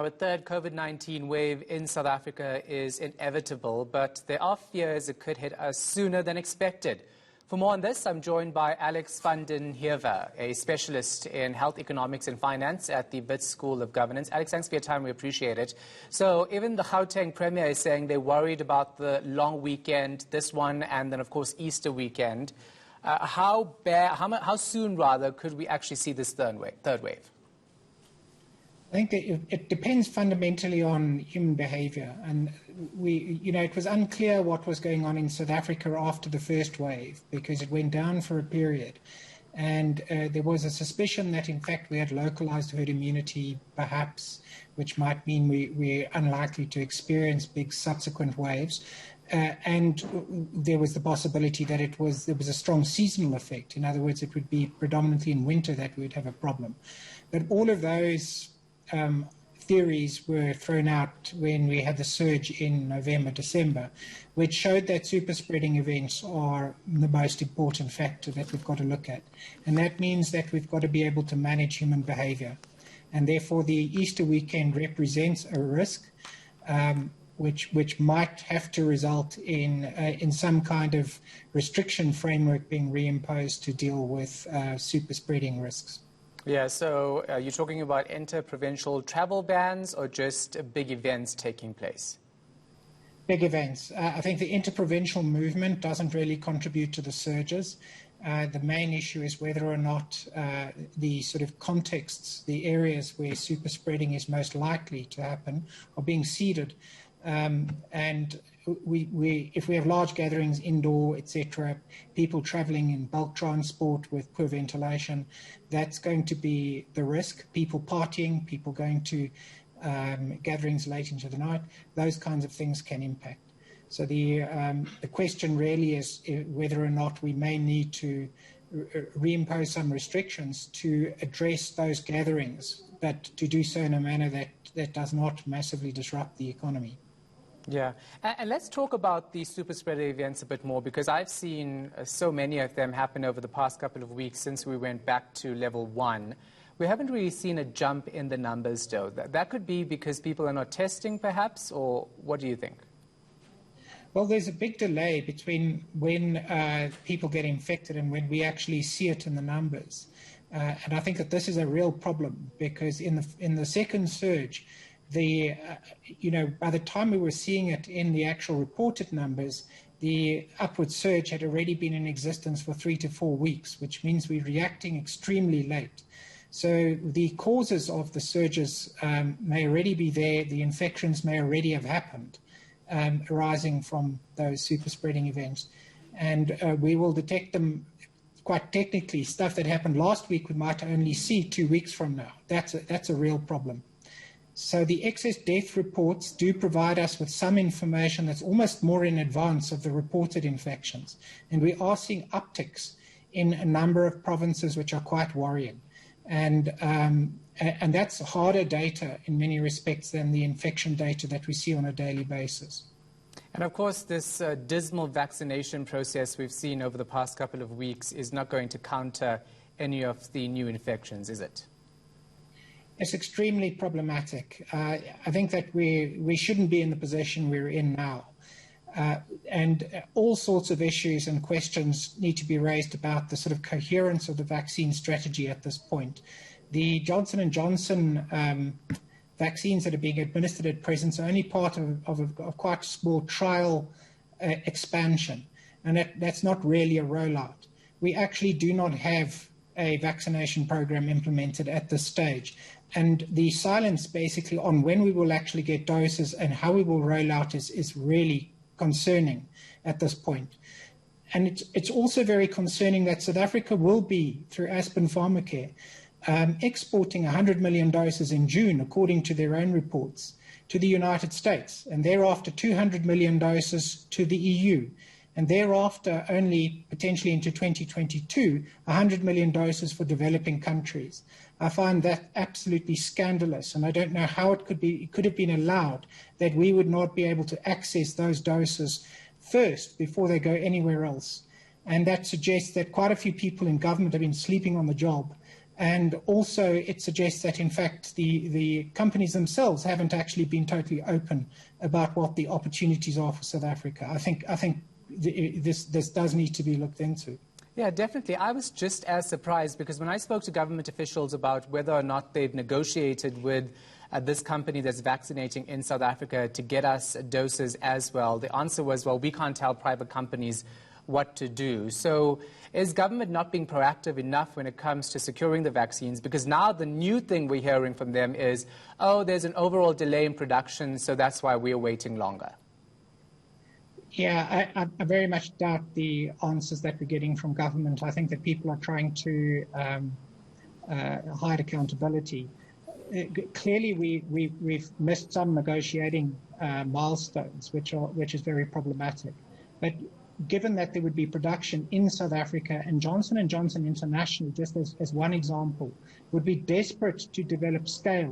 A third COVID-19 wave in South Africa is inevitable, but there are fears it could hit us sooner than expected. For more on this, I'm joined by Alex van den Heever, a specialist in health economics and finance at the Wits School of Governance. Alex, thanks for your time. We appreciate it. So even the Gauteng Premier is saying they're worried about the long weekend, this one, and then, of course, Easter weekend. How soon, rather, could we actually see this third wave? I think it depends fundamentally on human behavior, and it was unclear what was going on in South Africa after the first wave because it went down for a period, and there was a suspicion that in fact we had localized herd immunity, perhaps, which might mean we're unlikely to experience big subsequent waves. And there was the possibility that there was a strong seasonal effect. In other words, it would be predominantly in winter that we would have a problem. But all of those theories were thrown out when we had the surge in November, December, which showed that super spreading events are the most important factor that we've got to look at. And that means that we've got to be able to manage human behavior. And therefore, the Easter weekend represents a risk, which might have to result in some kind of restriction framework being reimposed to deal with super spreading risks. Yeah, so you're talking about inter-provincial travel bans or just big events taking place? Big events. I think the inter-provincial movement doesn't really contribute to the surges. The main issue is whether or not the sort of contexts, the areas where super spreading is most likely to happen, are being seeded. And if we have large gatherings indoor, etc., people traveling in bulk transport with poor ventilation, that's going to be the risk. People partying, people going to gatherings late into the night, those kinds of things can impact. So the question really is whether or not we may need to reimpose some restrictions to address those gatherings, but to do so in a manner that does not massively disrupt the economy. Yeah, and let's talk about the super spreader events a bit more, because I've seen so many of them happen over the past couple of weeks since we went back to level 1. We haven't really seen a jump in the numbers, though. That could be because people are not testing, perhaps, or what do you think? Well, there's a big delay between when people get infected and when we actually see it in the numbers. And I think that this is a real problem because in the second surge, by the time we were seeing it in the actual reported numbers, the upward surge had already been in existence for 3 to 4 weeks, which means we're reacting extremely late. So the causes of the surges may already be there. The infections may already have happened, arising from those super spreading events. And we will detect them quite technically. Stuff that happened last week we might only see 2 weeks from now. That's a real problem. So the excess death reports do provide us with some information that's almost more in advance of the reported infections. And we are seeing upticks in a number of provinces which are quite worrying. And that's harder data in many respects than the infection data that we see on a daily basis. And of course, this dismal vaccination process we've seen over the past couple of weeks is not going to counter any of the new infections, is it? It's extremely problematic. I think that we shouldn't be in the position we're in now. And all sorts of issues and questions need to be raised about the sort of coherence of the vaccine strategy at this point. The Johnson & Johnson vaccines that are being administered at present are only part of a quite small trial expansion, and that's not really a rollout. We actually do not have a vaccination program implemented at this stage. And the silence basically on when we will actually get doses and how we will roll out is really concerning at this point. And it's also very concerning that South Africa will be, through Aspen Pharmacare, exporting 100 million doses in June, according to their own reports, to the United States, and thereafter 200 million doses to the EU. And thereafter, only potentially into 2022, 100 million doses for developing countries. I find that absolutely scandalous, and I don't know how it could have been allowed that we would not be able to access those doses first before they go anywhere else. And that suggests that quite a few people in government have been sleeping on the job And also it suggests that, in fact, the companies themselves haven't actually been totally open about what the opportunities are for South Africa. I think this does need to be looked into. Yeah, definitely. I was just as surprised because when I spoke to government officials about whether or not they've negotiated with this company that's vaccinating in South Africa to get us doses as well, the answer was, well, we can't tell private companies what to do. So is government not being proactive enough when it comes to securing the vaccines? Because now the new thing we're hearing from them is, oh, there's an overall delay in production, so that's why we're waiting longer. Yeah, I very much doubt the answers that we're getting from government. I think that people are trying to hide accountability. Clearly, we've missed some negotiating milestones, which is very problematic. But given that there would be production in South Africa, and Johnson & Johnson International, just as one example, would be desperate to develop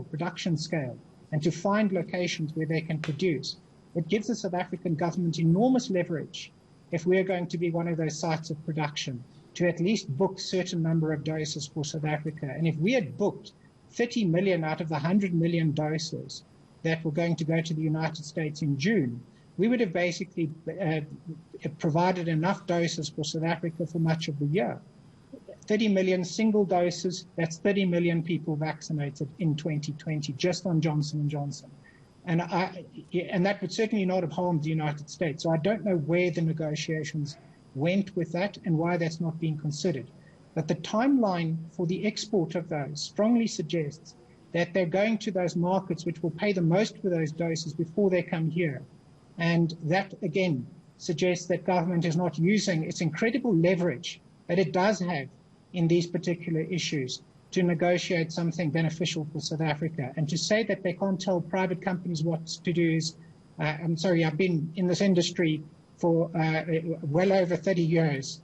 production scale, and to find locations where they can produce. It gives the South African government enormous leverage if we're going to be one of those sites of production to at least book a certain number of doses for South Africa. And if we had booked 30 million out of the 100 million doses that were going to go to the United States in June, we would have basically provided enough doses for South Africa for much of the year. 30 million single doses, that's 30 million people vaccinated in 2020, just on Johnson & Johnson. And that would certainly not have harmed the United States. So I don't know where the negotiations went with that and why that's not being considered. But the timeline for the export of those strongly suggests that they're going to those markets which will pay the most for those doses before they come here. And that, again, suggests that government is not using its incredible leverage that it does have in these particular issues to negotiate something beneficial for South Africa. And to say that they can't tell private companies what to do is, I'm sorry, I've been in this industry for well over 30 years.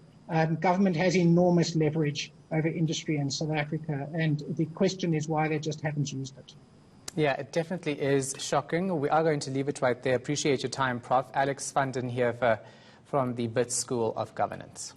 Government has enormous leverage over industry in South Africa, and the question is why they just haven't used it. Yeah, it definitely is shocking. We are going to leave it right there. Appreciate your time, Prof. Alex van den Heever from the Wits School of Governance.